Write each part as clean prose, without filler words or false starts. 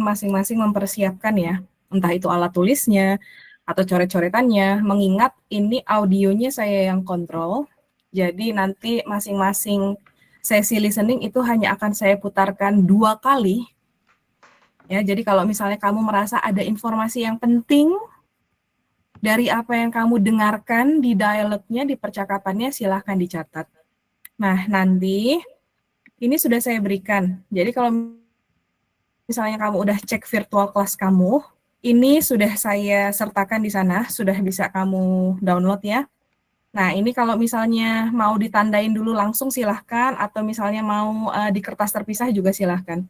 masing-masing mempersiapkan ya, entah itu alat tulisnya atau coret-coretannya, mengingat ini audionya saya yang kontrol, jadi nanti masing-masing sesi listening itu hanya akan saya putarkan 2 kali. Ya, jadi kalau misalnya kamu merasa ada informasi yang penting dari apa yang kamu dengarkan di dialognya, di percakapannya, silahkan dicatat. Nah, nanti ini sudah saya berikan. Jadi kalau misalnya kamu udah cek virtual class kamu, ini sudah saya sertakan di sana, sudah bisa kamu download ya. Nah, ini kalau misalnya mau ditandain dulu langsung silahkan, atau misalnya mau di kertas terpisah juga silahkan.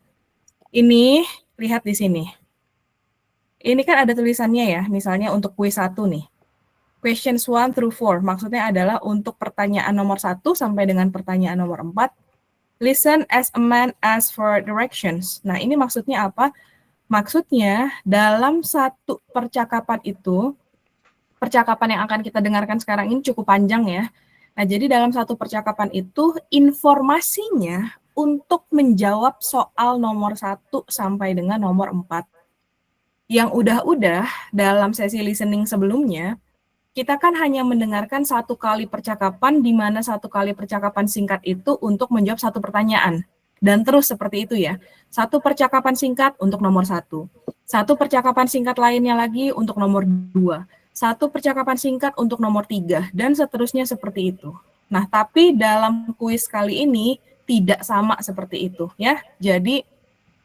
Ini, lihat di sini. Ini kan ada tulisannya ya, misalnya untuk kuis 1 nih. Questions 1 through 4, maksudnya adalah untuk pertanyaan nomor 1 sampai dengan pertanyaan nomor 4, listen as a man asks for directions. Nah, ini maksudnya apa? Maksudnya, dalam satu percakapan itu, percakapan yang akan kita dengarkan sekarang ini cukup panjang ya. Nah, jadi dalam satu percakapan itu, informasinya untuk menjawab soal nomor 1 sampai dengan nomor 4. Yang udah-udah dalam sesi listening sebelumnya, kita kan hanya mendengarkan 1 kali percakapan, di mana 1 kali percakapan singkat itu untuk menjawab 1 pertanyaan. Dan terus seperti itu ya. 1 percakapan singkat untuk nomor 1. 1 percakapan singkat lainnya lagi untuk nomor 2. 1 percakapan singkat untuk nomor 3. Dan seterusnya seperti itu. Nah, tapi dalam kuis kali ini tidak sama seperti itu ya. Jadi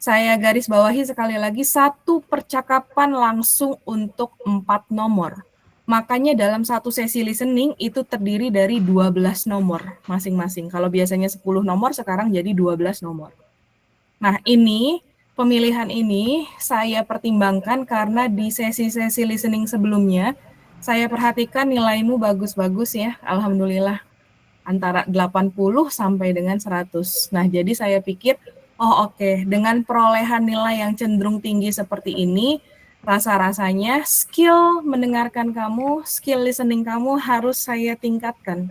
saya garis bawahi sekali lagi, 1 percakapan langsung untuk 4 nomor. Makanya dalam satu sesi listening itu terdiri dari 12 nomor masing-masing. Kalau biasanya 10 nomor, sekarang jadi 12 nomor. Nah, ini, pemilihan ini saya pertimbangkan karena di sesi-sesi listening sebelumnya, saya perhatikan nilaimu bagus-bagus ya, alhamdulillah. Antara 80 sampai dengan 100. Nah, jadi saya pikir, oh oke, dengan perolehan nilai yang cenderung tinggi seperti ini, rasa-rasanya skill mendengarkan kamu, skill listening kamu harus saya tingkatkan.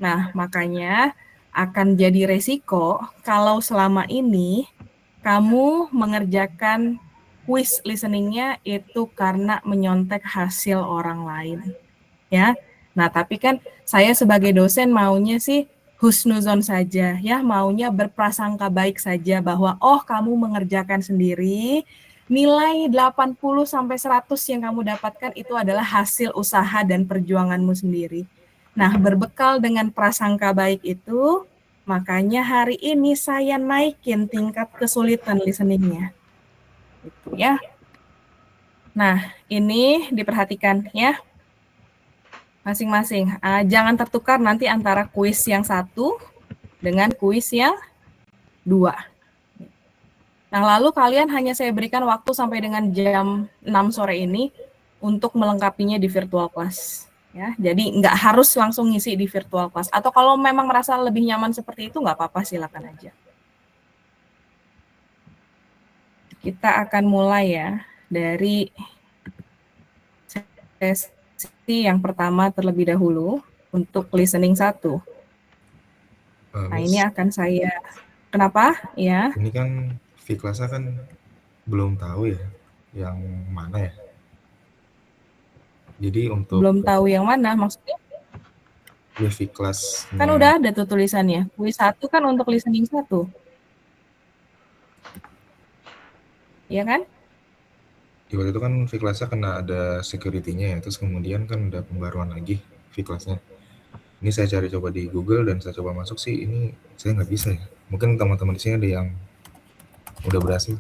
Nah, makanya akan jadi resiko kalau selama ini kamu mengerjakan quiz listeningnya itu karena menyontek hasil orang lain. Ya, nah tapi kan saya sebagai dosen maunya sih husnuzon saja, ya maunya berprasangka baik saja bahwa oh kamu mengerjakan sendiri, nilai 80 sampai 100 yang kamu dapatkan itu adalah hasil usaha dan perjuanganmu sendiri. Nah, berbekal dengan prasangka baik itu, makanya hari ini saya naikin tingkat kesulitan listeningnya. Itu ya. Nah, ini diperhatikan ya. Masing-masing. Jangan tertukar nanti antara kuis yang 1 dengan kuis yang 2. Nah, lalu kalian hanya saya berikan waktu sampai dengan jam 6 sore ini untuk melengkapinya di virtual class. Ya, jadi nggak harus langsung ngisi di virtual class. Atau kalau memang merasa lebih nyaman seperti itu, nggak apa-apa, silakan aja. Kita akan mulai ya dari sesi yang pertama terlebih dahulu untuk listening 1. Nah, ini akan saya, kenapa? Ya. Ini kan V-Class-nya kan belum tahu ya, yang mana ya. Jadi untuk Belum tahu yang mana maksudnya? ya V-Class. Kan udah ada tuh tulisannya. Kuis 1 kan untuk listening 1. Iya kan? Di waktu itu kan V-Class-nya kena ada security-nya ya, terus kemudian kan udah pembaruan lagi V-Class-nya. Ini saya cari coba di Google dan saya coba masuk sih, ini saya nggak bisa ya. Mungkin teman-teman di sini ada yang udah berhasil.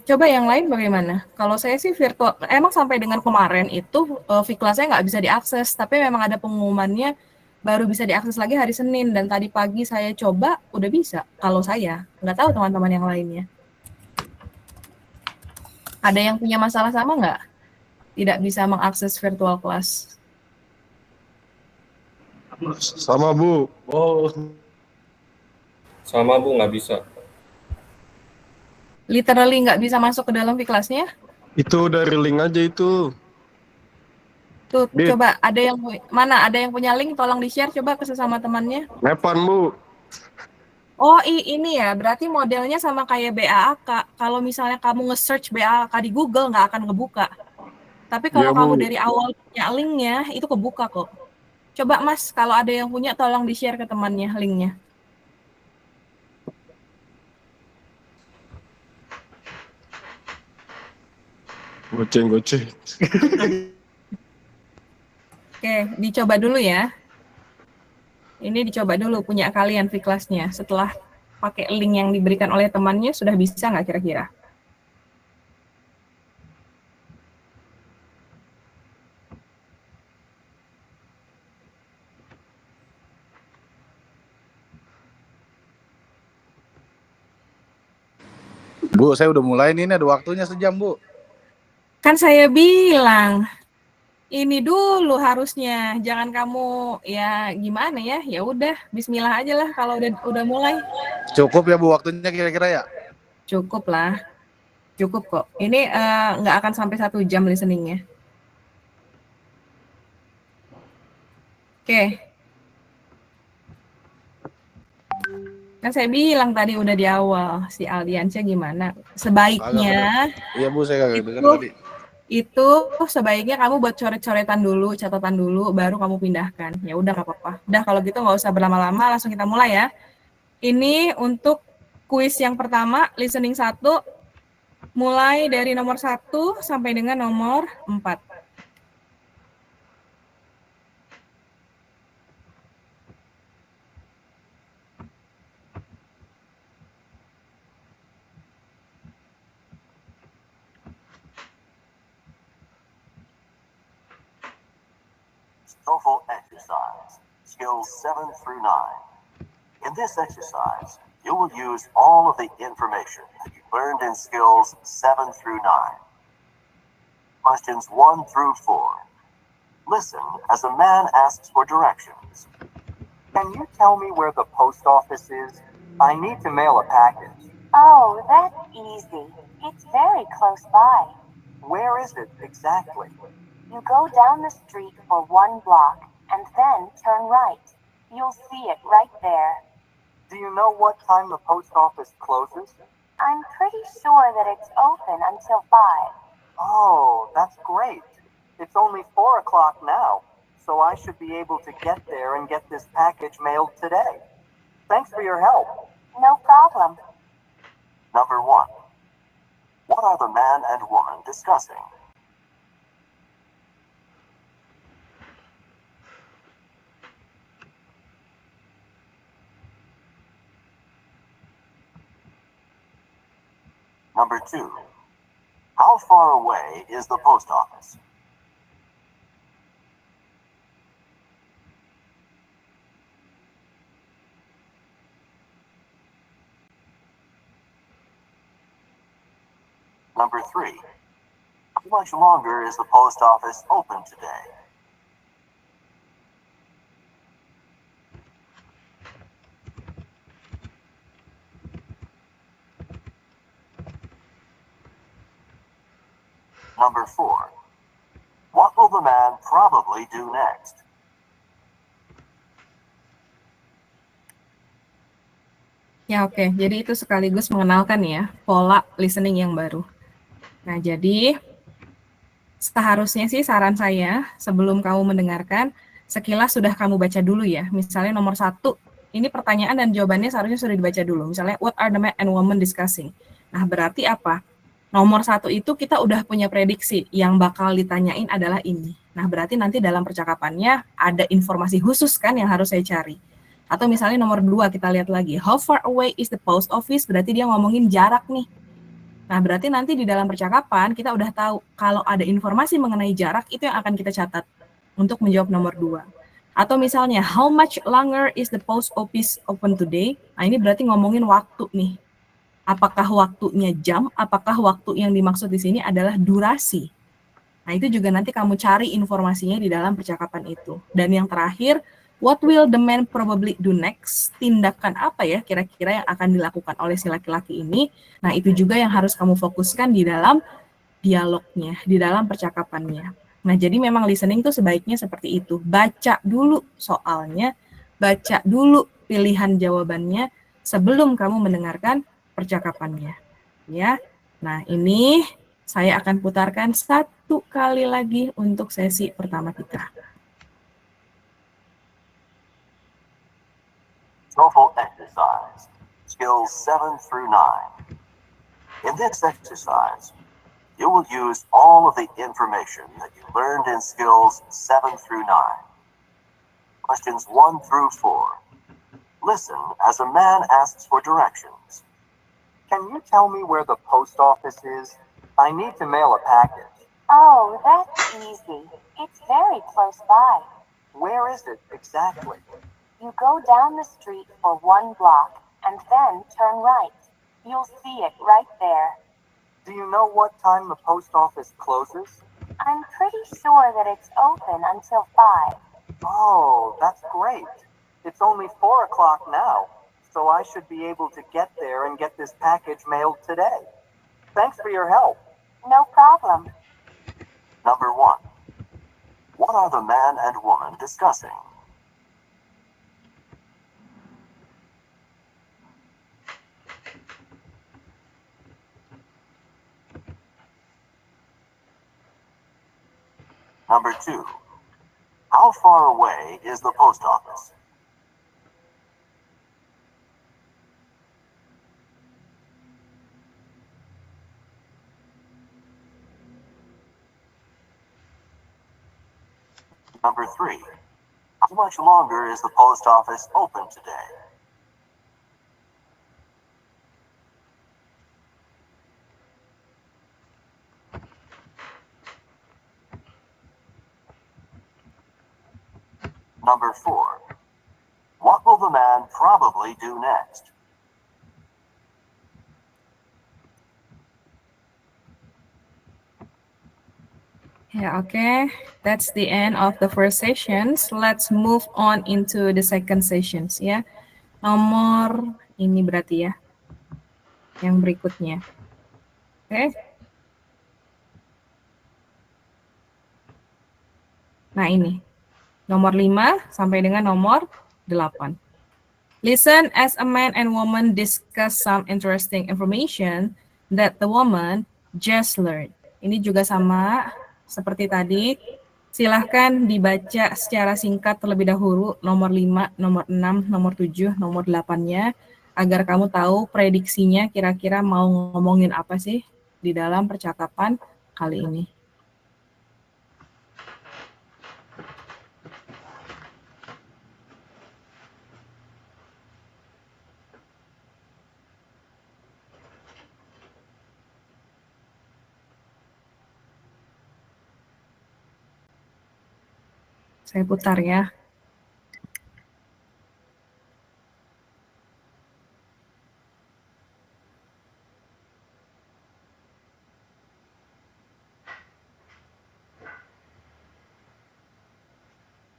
Coba yang lain bagaimana? Kalau saya sih virtual, emang sampai dengan kemarin itu V-Class-nya nggak bisa diakses, tapi memang ada pengumumannya baru bisa diakses lagi hari Senin, dan tadi pagi saya coba udah bisa. Kalau saya, nggak tahu teman-teman yang lainnya. Ada yang punya masalah sama nggak? Tidak bisa mengakses virtual class? Sama Bu. Oh. Sama Bu, nggak bisa. Literally nggak bisa masuk ke dalam V-Class-nya? Itu dari link aja itu. Tuh, coba ada yang punya link, tolong di-share coba ke sesama temannya. Nepan Bu. Oh, ini ya, berarti modelnya sama kayak BAAK. Kalau misalnya kamu nge-search BAAK di Google, nggak akan ngebuka. Tapi kalau Iya, kamu Bu. dari awal punya linknya, itu kebuka kok. Coba Mas, kalau ada yang punya, tolong di-share ke temannya linknya. Goceng. Oke, dicoba dulu ya. Ini dicoba dulu punya kalian V-Class-nya. Setelah pakai link yang diberikan oleh temannya, sudah bisa nggak kira-kira? Bu, saya udah mulai nih, ada waktunya sejam, Bu. Kan saya bilang, ini dulu harusnya. Jangan kamu ya gimana ya? Ya udah, bismillah aja lah kalau udah mulai. Cukup ya, Bu, waktunya kira-kira ya? Cukup lah. Cukup kok. Ini nggak akan sampai 1 jam listeningnya. Oke. Kan saya bilang tadi udah di awal, si Aldiansyah gimana. Sebaiknya Iya, Bu, saya kagak dengar itu tadi. itu sebaiknya kamu buat coret-coretan dulu, catatan dulu, baru kamu pindahkan. Ya udah nggak apa-apa. Udah kalau gitu nggak usah berlama-lama, langsung kita mulai ya. Ini untuk kuis yang pertama, listening 1, mulai dari nomor 1 sampai dengan nomor 4. TOEFL exercise, skills 7 through 9. In this exercise, you will use all of the information that you learned in skills 7 through 9. Questions 1 through 4. Listen as a man asks for directions. Can you tell me where the post office is? I need to mail a package. Oh, that's easy. It's very close by. Where is it exactly? You go down the street for 1 block and then turn right. You'll see it right there. Do you know what time the post office closes? I'm pretty sure that it's open until 5. Oh, that's great. It's only 4 o'clock now, so I should be able to get there and get this package mailed today. Thanks for your help. No problem. Number 1. What are the man and woman discussing? Number 2. How far away is the post office? Number 3. How much longer is the post office open today? Number 4. What will the man probably do next? Ya oke, jadi itu sekaligus mengenalkan ya pola listening yang baru. Nah jadi seharusnya sih saran saya sebelum kamu mendengarkan, sekilas sudah kamu baca dulu ya. Misalnya nomor 1, ini pertanyaan dan jawabannya seharusnya sudah dibaca dulu. Misalnya what are the man and woman discussing? Nah berarti apa? Nomor 1 itu kita udah punya prediksi yang bakal ditanyain adalah ini. Nah berarti nanti dalam percakapannya ada informasi khusus kan yang harus saya cari. Atau misalnya nomor 2 kita lihat lagi, how far away is the post office? Berarti dia ngomongin jarak nih. Nah berarti nanti di dalam percakapan kita udah tahu kalau ada informasi mengenai jarak itu yang akan kita catat untuk menjawab nomor 2. Atau misalnya, how much longer is the post office open today? Nah ini berarti ngomongin waktu nih. Apakah waktunya jam? Apakah waktu yang dimaksud di sini adalah durasi? Nah itu juga nanti kamu cari informasinya di dalam percakapan itu. Dan yang terakhir, what will the man probably do next? Tindakan apa ya kira-kira yang akan dilakukan oleh si laki-laki ini? Nah, itu juga yang harus kamu fokuskan di dalam dialognya, di dalam percakapannya. Nah, jadi memang listening tuh sebaiknya seperti itu. Baca dulu soalnya, baca dulu pilihan jawabannya, sebelum kamu mendengarkan percakapannya. Ya. Nah, ini saya akan putarkan 1 kali lagi untuk sesi pertama kita. TOEFL exercise, skills 7 through 9. In this exercise, you will use all of the information that you learned in skills 7 through 9. Questions 1 through 4. Listen as a man asks for directions. Can you tell me where the post office is? I need to mail a package. Oh, that's easy. It's very close by. Where is it exactly? You go down the street for 1 block and then turn right. You'll see it right there. Do you know what time the post office closes? I'm pretty sure that it's open until 5. Oh, that's great. It's only 4 o'clock now, so I should be able to get there and get this package mailed today. Thanks for your help. No problem. Number 1. What are the man and woman discussing? Number 2. How far away is the post office? Number 3. How much longer is the post office open today? Number 4. What will the man probably do next? Yeah, okay. That's the end of the first sessions. Let's move on into the second sessions ya. Nomor ini berarti ya. Yang berikutnya. Oke. Nah, ini. Nomor 5 sampai dengan nomor 8. Listen as a man and woman discuss some interesting information that the woman just learned. Ini juga sama seperti tadi. Silahkan dibaca secara singkat terlebih dahulu nomor 5, nomor 6, nomor 7, nomor 8-nya agar kamu tahu prediksinya kira-kira mau ngomongin apa sih di dalam percakapan kali ini. Saya putar ya.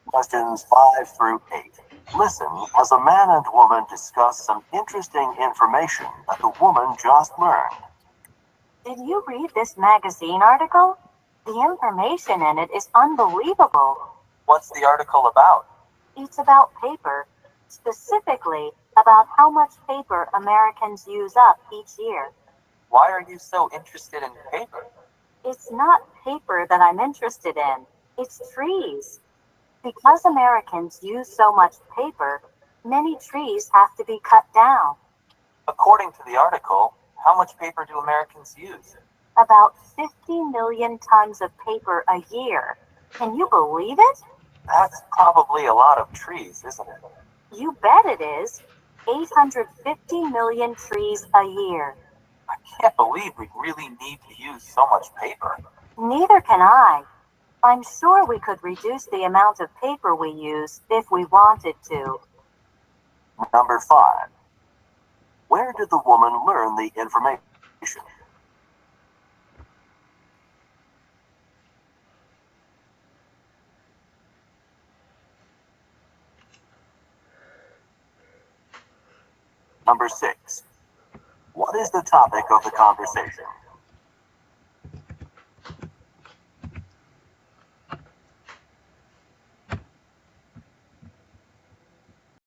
Questions 5 through 8. Listen as a man and woman discuss some interesting information that the woman just learned. Did you read this magazine article? The information in it is unbelievable. What's the article about? It's about paper, specifically about how much paper Americans use up each year. Why are you so interested in paper? It's not paper that I'm interested in, it's trees. Because Americans use so much paper, many trees have to be cut down. According to the article, how much paper do Americans use? About 50 million tons of paper a year. Can you believe it? That's probably a lot of trees, isn't it? You bet it is. 850 million trees a year. I can't believe we really need to use so much paper. Neither can I. I'm sure we could reduce the amount of paper we use if we wanted to. Number 5. Where did the woman learn the information? Number 6. What is the topic of the conversation?